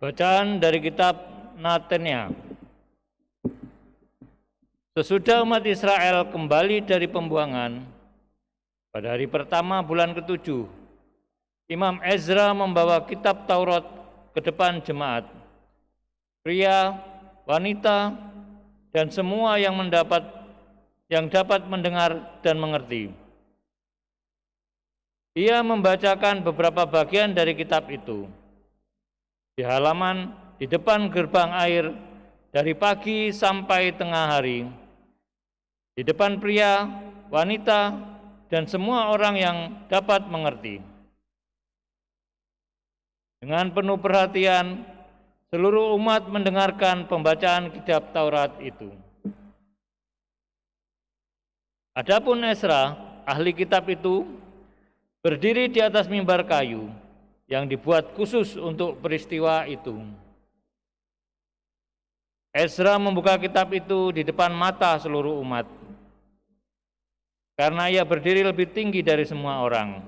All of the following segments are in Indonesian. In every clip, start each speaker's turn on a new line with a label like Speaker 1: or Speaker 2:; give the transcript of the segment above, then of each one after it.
Speaker 1: Bacaan dari kitab Natania. Sesudah umat Israel kembali dari pembuangan, pada hari pertama bulan ke-7, Imam Ezra membawa kitab Taurat ke depan jemaat. Pria, wanita, dan semua yang dapat mendengar dan mengerti. Ia membacakan beberapa bagian dari kitab itu di halaman di depan gerbang air dari pagi sampai tengah hari, di depan pria, wanita, dan semua orang yang dapat mengerti. Dengan penuh perhatian, seluruh umat mendengarkan pembacaan kitab Taurat itu. Adapun Ezra, ahli kitab itu, berdiri di atas mimbar kayu yang dibuat khusus untuk peristiwa itu. Ezra membuka kitab itu di depan mata seluruh umat, karena ia berdiri lebih tinggi dari semua orang.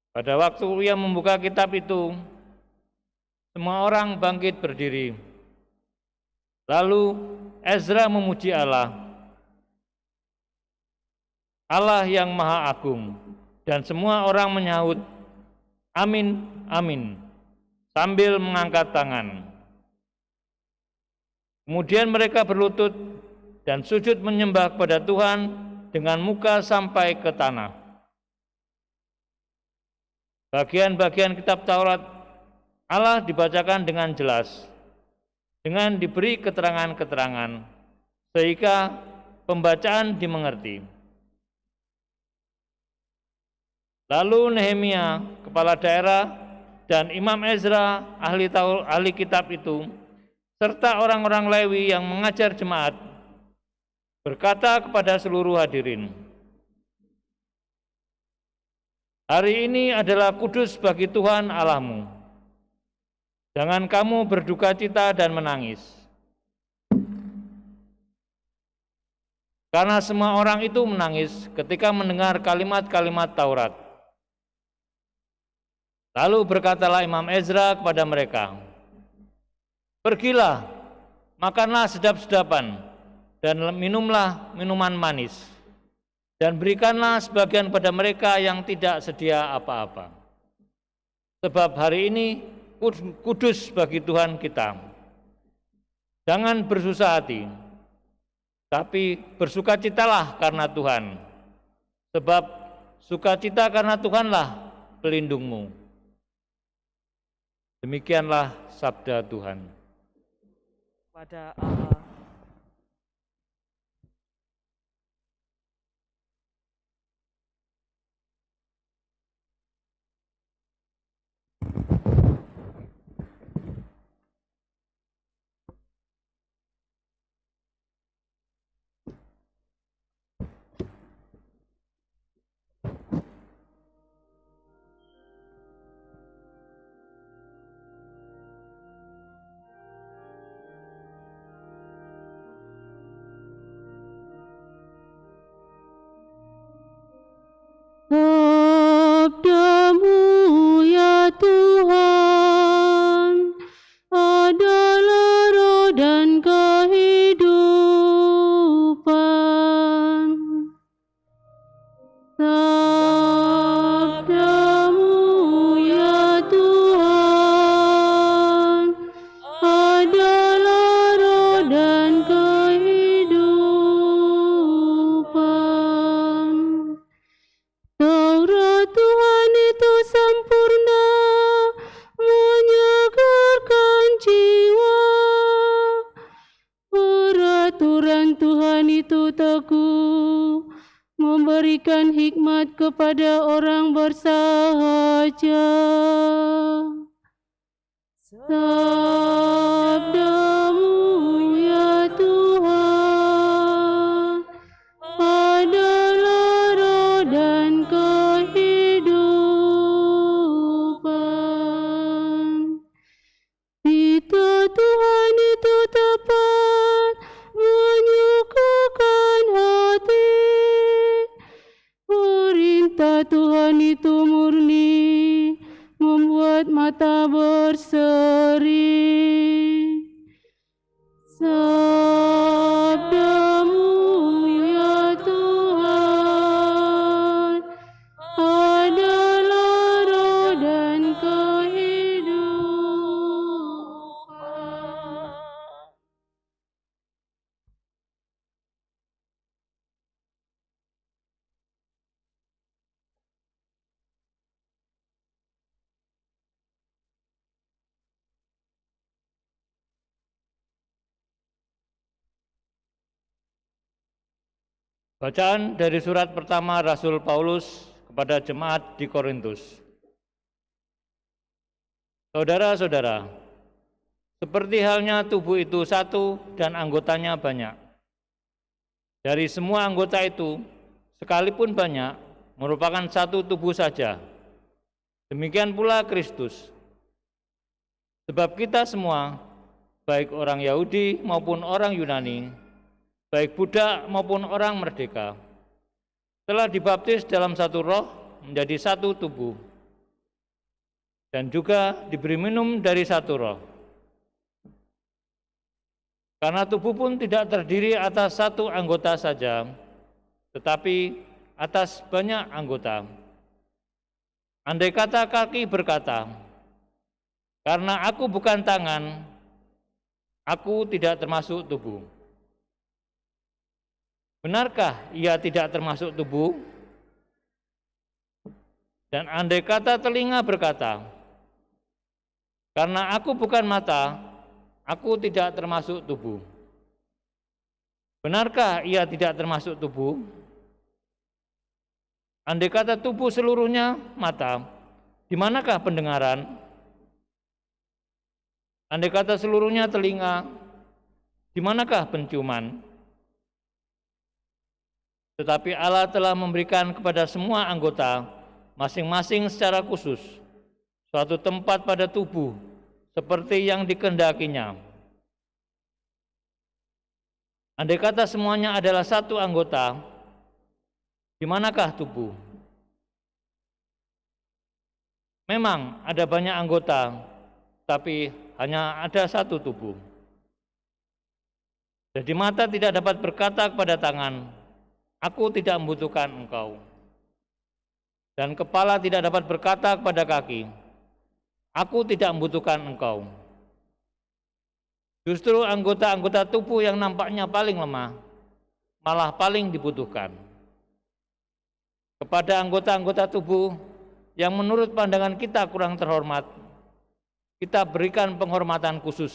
Speaker 1: Pada waktu ia membuka kitab itu, semua orang bangkit berdiri. Lalu Ezra memuji Allah, Allah yang Maha Agung, dan semua orang menyahut, amin, amin, sambil mengangkat tangan. Kemudian mereka berlutut dan sujud menyembah kepada Tuhan dengan muka sampai ke tanah. Bagian-bagian kitab Taurat Allah dibacakan dengan jelas, dengan diberi keterangan-keterangan, sehingga pembacaan dimengerti. Lalu Nehemia, kepala daerah, dan Imam Ezra, ahli kitab itu, serta orang-orang Lewi yang mengajar jemaat, berkata kepada seluruh hadirin, hari ini adalah kudus bagi Tuhan Allahmu. Jangan kamu berduka cita dan menangis. Karena semua orang itu menangis ketika mendengar kalimat-kalimat Taurat. Lalu berkatalah Imam Ezra kepada mereka, pergilah, makanlah sedap-sedapan, dan minumlah minuman manis, dan berikanlah sebagian pada mereka yang tidak sedia apa-apa. Sebab hari ini kudus bagi Tuhan kita. Jangan bersusah hati, tapi bersukacitalah karena Tuhan. Sebab sukacita karena Tuhanlah pelindungmu. Demikianlah sabda Tuhan.
Speaker 2: Pada Allah.
Speaker 3: Sabdamu ya Tuhan adalah roh dan kehidupan. Sabdamu ya Tuhan adalah roh dan kehidupan. Taurat Tuhan itu sempurna, menyegarkan jiwa. Peraturan Tuhan itu teguh, memberikan hikmat kepada orang bersahaja. Sabdamu ya Tuhan adalah roh dan kehidupan. Firman Tuhan itu tepat, menyukakan hati. Perintah Tuhan itu murni, membuat membuat mata berseri. Sabdamu ya Tuhan adalah roh dan kehidupan.
Speaker 1: Bacaan dari surat pertama Rasul Paulus kepada jemaat di Korintus. Saudara-saudara, seperti halnya tubuh itu satu dan anggotanya banyak. Dari semua anggota itu, sekalipun banyak, merupakan satu tubuh saja. Demikian pula Kristus. Sebab kita semua, baik orang Yahudi maupun orang Yunani, baik budak maupun orang merdeka, telah dibaptis dalam satu roh menjadi satu tubuh, dan juga diberi minum dari satu roh. Karena tubuh pun tidak terdiri atas satu anggota saja, tetapi atas banyak anggota. Andai kata kaki berkata, "Karena aku bukan tangan, aku tidak termasuk tubuh." Benarkah ia tidak termasuk tubuh? Dan andai kata telinga berkata, "Karena aku bukan mata, aku tidak termasuk tubuh." Benarkah ia tidak termasuk tubuh? Andai kata tubuh seluruhnya mata, di manakah pendengaran? Andai kata seluruhnya telinga, di manakah penciuman? Tetapi Allah telah memberikan kepada semua anggota masing-masing secara khusus suatu tempat pada tubuh seperti yang dikehendakinya. Andai kata semuanya adalah satu anggota, di manakah tubuh? Memang ada banyak anggota, tapi hanya ada satu tubuh. Jadi mata tidak dapat berkata kepada tangan, "Aku tidak membutuhkan engkau." Dan kepala tidak dapat berkata kepada kaki, "Aku tidak membutuhkan engkau." Justru anggota-anggota tubuh yang nampaknya paling lemah, malah paling dibutuhkan. Kepada anggota-anggota tubuh yang menurut pandangan kita kurang terhormat, kita berikan penghormatan khusus.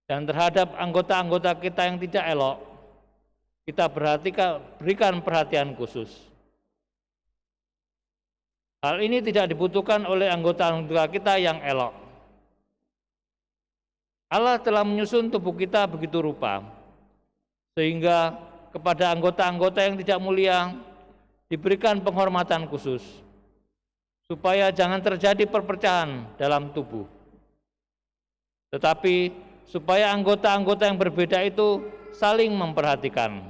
Speaker 1: Dan terhadap anggota-anggota kita yang tidak elok, kita berikan perhatian khusus. Hal ini tidak dibutuhkan oleh anggota-anggota kita yang elok. Allah telah menyusun tubuh kita begitu rupa, sehingga kepada anggota-anggota yang tidak mulia diberikan penghormatan khusus, supaya jangan terjadi perpecahan dalam tubuh. Tetapi supaya anggota-anggota yang berbeda itu saling memperhatikan.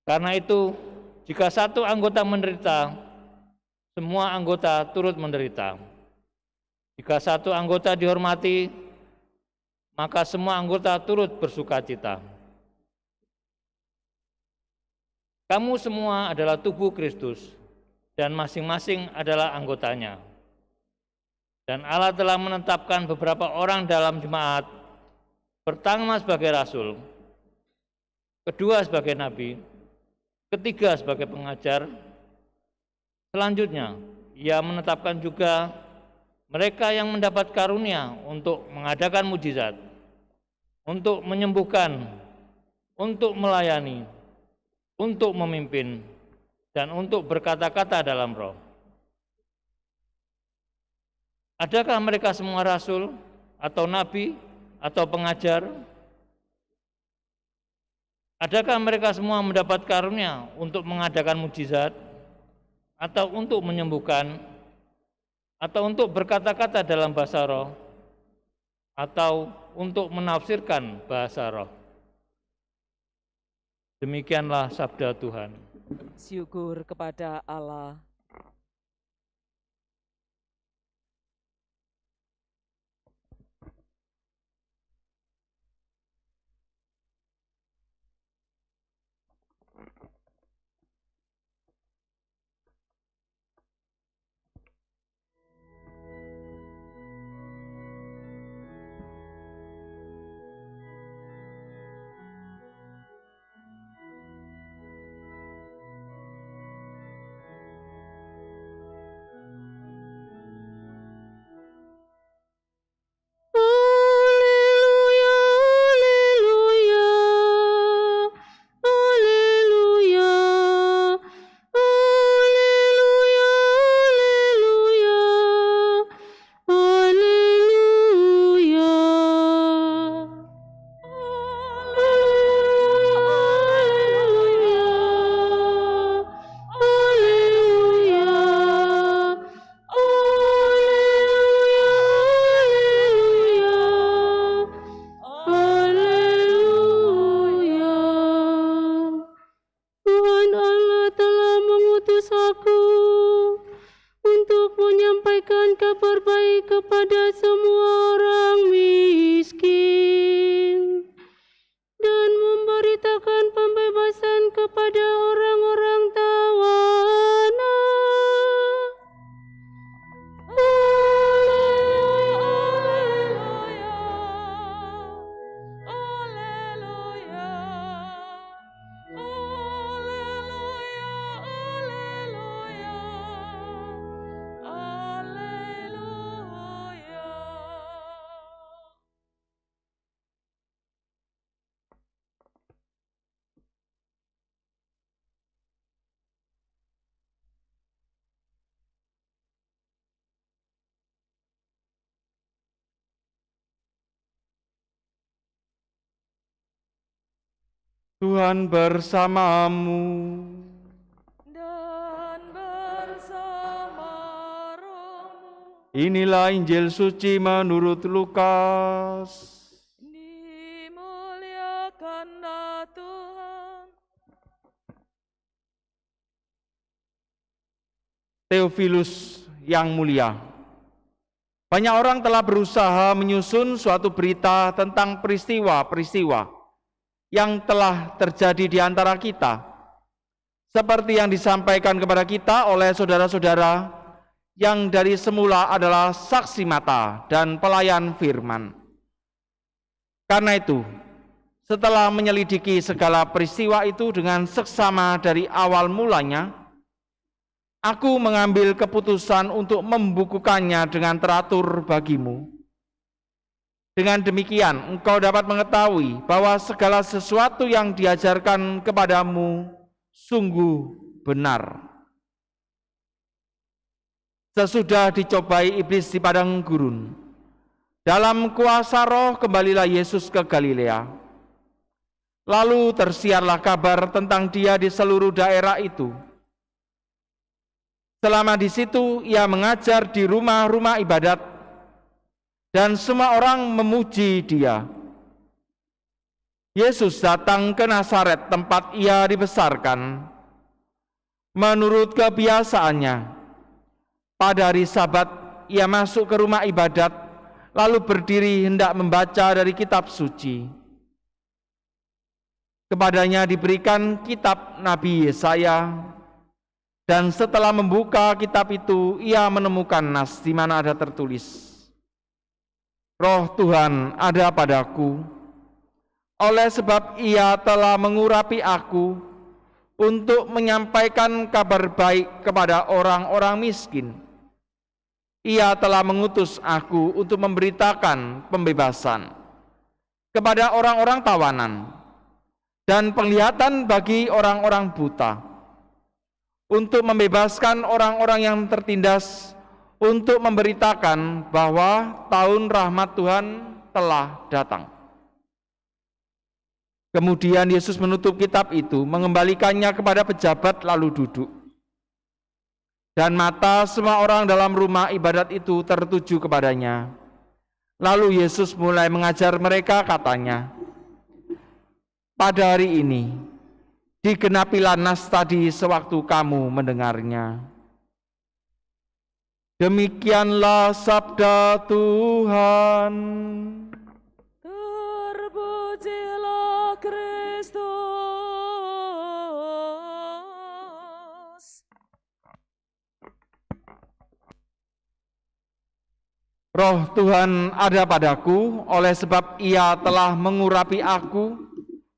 Speaker 1: Karena itu, jika satu anggota menderita, semua anggota turut menderita. Jika satu anggota dihormati, maka semua anggota turut bersukacita. Kamu semua adalah tubuh Kristus, dan masing-masing adalah anggotanya. Dan Allah telah menetapkan beberapa orang dalam jemaat, pertama sebagai rasul, kedua sebagai nabi, ketiga sebagai pengajar. Selanjutnya, ia menetapkan juga mereka yang mendapat karunia untuk mengadakan mujizat, untuk menyembuhkan, untuk melayani, untuk memimpin, dan untuk berkata-kata dalam roh. Adakah mereka semua rasul, atau nabi, atau pengajar? Adakah mereka semua mendapat karunia untuk mengadakan mujizat, atau untuk menyembuhkan, atau untuk berkata-kata dalam bahasa roh, atau untuk menafsirkan bahasa roh? Demikianlah sabda Tuhan.
Speaker 2: Syukur kepada Allah.
Speaker 3: memberitakan kabar baik kepada semua orang miskin dan memberitakan pembebasan kepada orang-orang tawanan.
Speaker 4: Tuhan bersamamu.
Speaker 2: Dan bersama rohmu.
Speaker 4: Inilah Injil suci menurut Lukas.
Speaker 2: Dimuliakanlah Tuhan.
Speaker 4: Theophilus yang mulia, banyak orang telah berusaha menyusun suatu berita tentang peristiwa-peristiwa yang telah terjadi di antara kita, seperti yang disampaikan kepada kita oleh saudara-saudara yang dari semula adalah saksi mata dan pelayan firman. Karena itu, setelah menyelidiki segala peristiwa itu dengan seksama dari awal mulanya, aku mengambil keputusan untuk membukukannya dengan teratur bagimu. Dengan demikian, engkau dapat mengetahui bahwa segala sesuatu yang diajarkan kepadamu sungguh benar. Sesudah dicobai iblis di padang gurun, dalam kuasa Roh kembalilah Yesus ke Galilea. Lalu tersiarlah kabar tentang Dia di seluruh daerah itu. Selama di situ, Ia mengajar di rumah-rumah ibadat, dan semua orang memuji Dia. Yesus datang ke Nazaret, tempat Ia dibesarkan. Menurut kebiasaannya, pada hari Sabat Ia masuk ke rumah ibadat, lalu berdiri hendak membaca dari kitab suci. Kepadanya diberikan kitab Nabi Yesaya, dan setelah membuka kitab itu, Ia menemukan nas di mana ada tertulis, Roh Tuhan ada padaku, oleh sebab Ia telah mengurapi aku untuk menyampaikan kabar baik kepada orang-orang miskin. Ia telah mengutus aku untuk memberitakan pembebasan kepada orang-orang tawanan dan penglihatan bagi orang-orang buta, untuk membebaskan orang-orang yang tertindas, untuk memberitakan bahwa tahun rahmat Tuhan telah datang. Kemudian Yesus menutup kitab itu, mengembalikannya kepada pejabat lalu duduk. Dan mata semua orang dalam rumah ibadat itu tertuju kepadanya. Lalu Yesus mulai mengajar mereka, katanya, pada hari ini digenapilah nas tadi sewaktu kamu mendengarnya. Demikianlah sabda Tuhan.
Speaker 2: Terpujilah Kristus.
Speaker 4: Roh Tuhan ada padaku, oleh sebab Ia telah mengurapi aku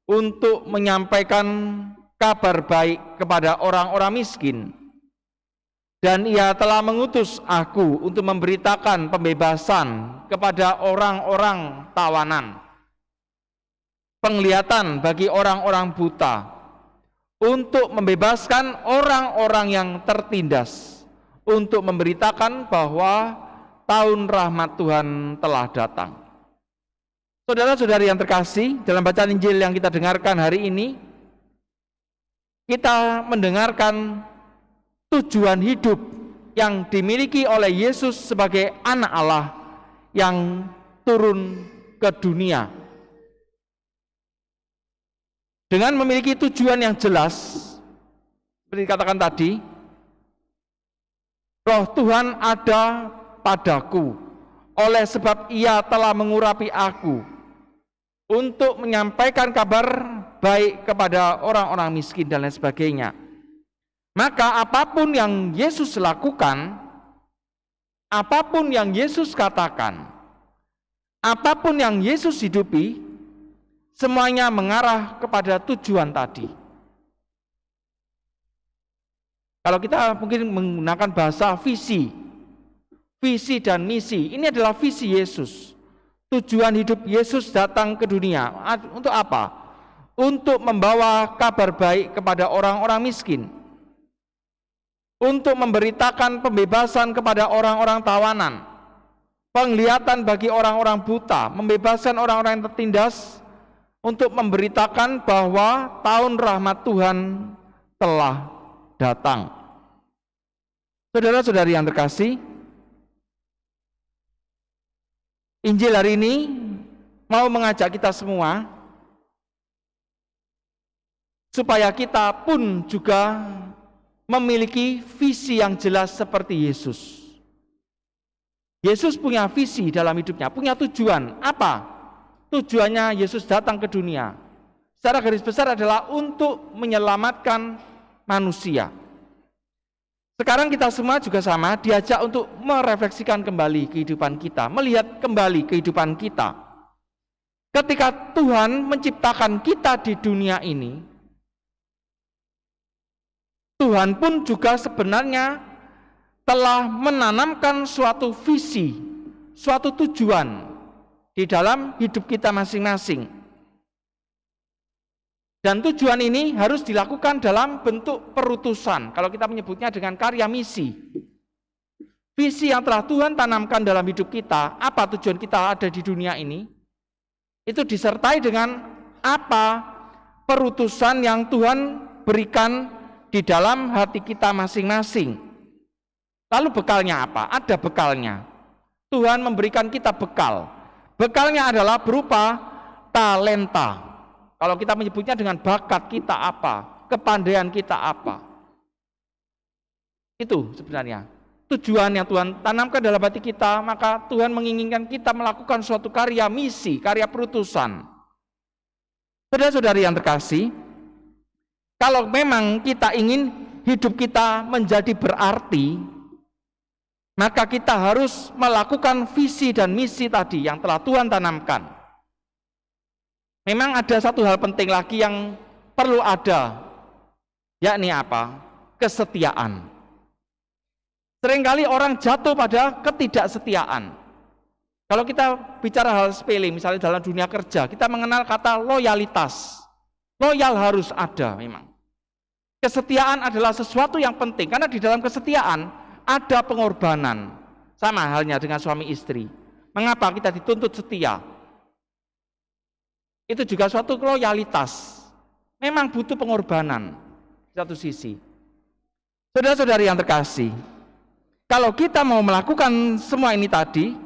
Speaker 4: untuk menyampaikan kabar baik kepada orang-orang miskin. Dan Ia telah mengutus aku untuk memberitakan pembebasan kepada orang-orang tawanan, penglihatan bagi orang-orang buta, untuk membebaskan orang-orang yang tertindas, untuk memberitakan bahwa tahun rahmat Tuhan telah datang. Saudara-saudari yang terkasih, dalam bacaan Injil yang kita dengarkan hari ini, kita mendengarkan tujuan hidup yang dimiliki oleh Yesus sebagai anak Allah yang turun ke dunia. Dengan memiliki tujuan yang jelas, seperti dikatakan tadi, Roh Tuhan ada padaku, oleh sebab ia telah mengurapi aku untuk menyampaikan kabar baik kepada orang-orang miskin dan lain sebagainya. Maka apapun yang Yesus lakukan, apapun yang Yesus katakan, apapun yang Yesus hidupi, semuanya mengarah kepada tujuan tadi. Kalau kita mungkin menggunakan bahasa visi dan misi, ini adalah visi Yesus. Tujuan hidup Yesus datang ke dunia untuk apa? Untuk membawa kabar baik kepada orang-orang miskin, untuk memberitakan pembebasan kepada orang-orang tawanan, penglihatan bagi orang-orang buta, membebaskan orang-orang yang tertindas, untuk memberitakan bahwa tahun rahmat Tuhan telah datang. Saudara-saudari yang terkasih, Injil hari ini mau mengajak kita semua supaya kita pun juga memiliki visi yang jelas seperti Yesus. Yesus punya visi dalam hidupnya, punya tujuan. Apa tujuannya Yesus datang ke dunia? Secara garis besar adalah untuk menyelamatkan manusia. Sekarang kita semua juga sama, diajak untuk merefleksikan kembali kehidupan kita, melihat kembali kehidupan kita. Ketika Tuhan menciptakan kita di dunia ini, Tuhan pun juga sebenarnya telah menanamkan suatu visi, suatu tujuan di dalam hidup kita masing-masing. Dan tujuan ini harus dilakukan dalam bentuk perutusan. Kalau kita menyebutnya dengan karya misi. Visi yang telah Tuhan tanamkan dalam hidup kita, apa tujuan kita ada di dunia ini, itu disertai dengan apa perutusan yang Tuhan berikan di dalam hati kita masing-masing. Lalu bekalnya apa? Ada bekalnya. Tuhan memberikan kita bekal. Bekalnya adalah berupa talenta. Kalau kita menyebutnya dengan bakat kita apa, kepandaian kita apa. Itu sebenarnya tujuan yang Tuhan tanamkan dalam hati kita, maka Tuhan menginginkan kita melakukan suatu karya misi, karya perutusan. Saudara-saudari yang terkasih, kalau memang kita ingin hidup kita menjadi berarti, maka kita harus melakukan visi dan misi tadi yang telah Tuhan tanamkan. Memang ada satu hal penting lagi yang perlu ada, yakni apa? Kesetiaan. Seringkali orang jatuh pada ketidaksetiaan. Kalau kita bicara hal sepele, misalnya dalam dunia kerja, kita mengenal kata loyalitas. Loyal harus ada memang. Kesetiaan adalah sesuatu yang penting, karena di dalam kesetiaan ada pengorbanan. Sama halnya dengan suami istri. Mengapa kita dituntut setia? Itu juga suatu loyalitas. Memang butuh pengorbanan di satu sisi. Saudara-saudari yang terkasih, kalau kita mau melakukan semua ini tadi,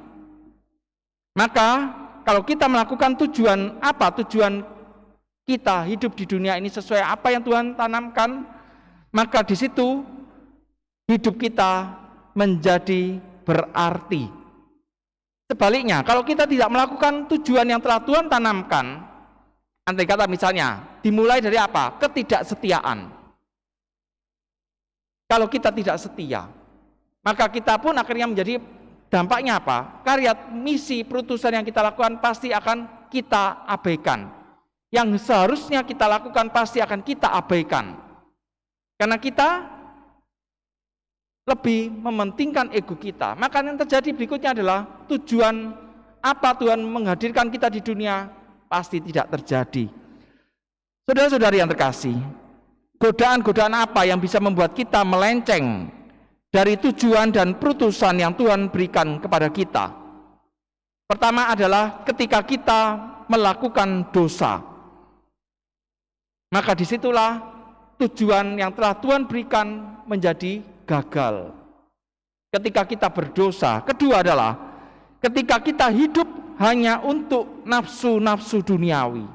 Speaker 4: maka kalau kita melakukan tujuan apa, tujuan kita hidup di dunia ini sesuai apa yang Tuhan tanamkan, maka di situ hidup kita menjadi berarti. Sebaliknya, kalau kita tidak melakukan tujuan yang telah Tuhan tanamkan, andai kata misalnya dimulai dari apa? Ketidaksetiaan. Kalau kita tidak setia, maka kita pun akhirnya menjadi dampaknya apa? Karya misi perutusan yang kita lakukan pasti akan kita abaikan. Yang seharusnya kita lakukan pasti akan kita abaikan. Karena kita lebih mementingkan ego kita. Maka yang terjadi berikutnya adalah tujuan apa Tuhan menghadirkan kita di dunia pasti tidak terjadi. Saudara-saudari yang terkasih, godaan-godaan apa yang bisa membuat kita melenceng dari tujuan dan perutusan yang Tuhan berikan kepada kita? Pertama adalah ketika kita melakukan dosa. Maka disitulah tujuan yang telah Tuhan berikan menjadi gagal. Ketika kita berdosa. Kedua adalah ketika kita hidup hanya untuk nafsu-nafsu duniawi,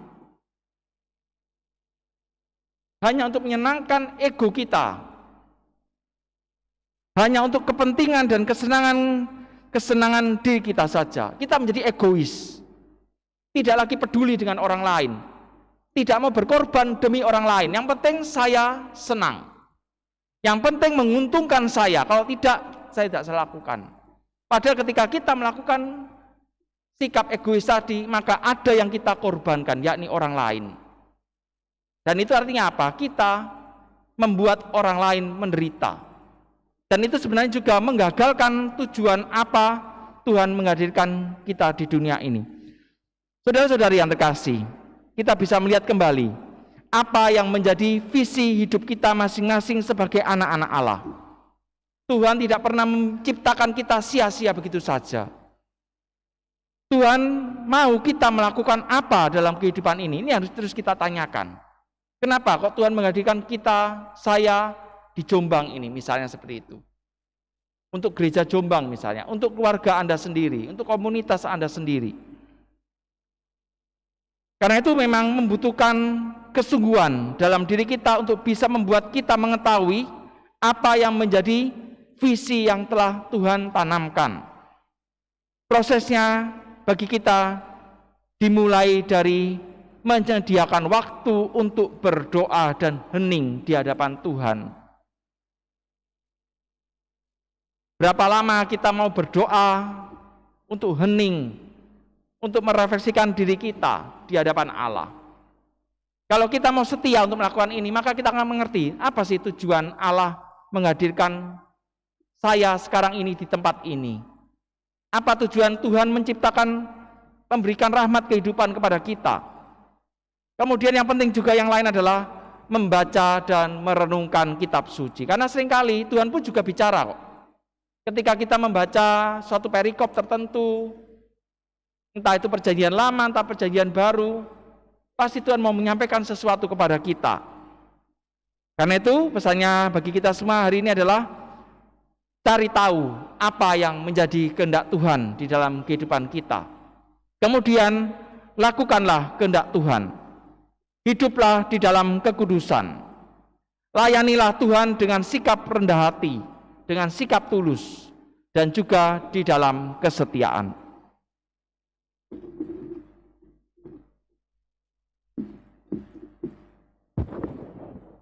Speaker 4: hanya untuk menyenangkan ego kita, hanya untuk kepentingan dan kesenangan kesenangan diri kita saja. Kita menjadi egois, tidak lagi peduli dengan orang lain, tidak mau berkorban demi orang lain. Yang penting saya senang, yang penting menguntungkan saya, kalau tidak saya tidak lakukan. Padahal ketika kita melakukan sikap egois tadi, maka ada yang kita korbankan, yakni orang lain. Dan itu artinya apa? Kita membuat orang lain menderita. Dan itu sebenarnya juga menggagalkan tujuan apa Tuhan menghadirkan kita di dunia ini. Saudara-saudari yang terkasih, kita bisa melihat kembali apa yang menjadi visi hidup kita masing-masing sebagai anak-anak Allah. Tuhan tidak pernah menciptakan kita sia-sia begitu saja. Tuhan mau kita melakukan apa dalam kehidupan ini? Ini harus terus kita tanyakan. Kenapa kok Tuhan menghadirkan kita, saya di Jombang ini, misalnya seperti itu. Untuk gereja Jombang misalnya, untuk keluarga Anda sendiri, untuk komunitas Anda sendiri. Karena itu memang membutuhkan kesungguhan dalam diri kita untuk bisa membuat kita mengetahui apa yang menjadi visi yang telah Tuhan tanamkan. Prosesnya bagi kita dimulai dari menyediakan waktu untuk berdoa dan hening di hadapan Tuhan. Berapa lama kita mau berdoa untuk hening, untuk merefleksikan diri kita di hadapan Allah. Kalau kita mau setia untuk melakukan ini, maka kita akan mengerti apa sih tujuan Allah menghadirkan saya sekarang ini di tempat ini. Apa tujuan Tuhan menciptakan, memberikan rahmat kehidupan kepada kita. Kemudian yang penting juga yang lain adalah membaca dan merenungkan kitab suci. Karena seringkali Tuhan pun juga bicara kok. Ketika kita membaca suatu perikop tertentu, entah itu perjanjian lama, entah perjanjian baru, pasti Tuhan mau menyampaikan sesuatu kepada kita. Karena itu pesannya bagi kita semua hari ini adalah cari tahu apa yang menjadi kehendak Tuhan di dalam kehidupan kita. Kemudian lakukanlah kehendak Tuhan. Hiduplah di dalam kekudusan. Layanilah Tuhan dengan sikap rendah hati, dengan sikap tulus, dan juga di dalam kesetiaan.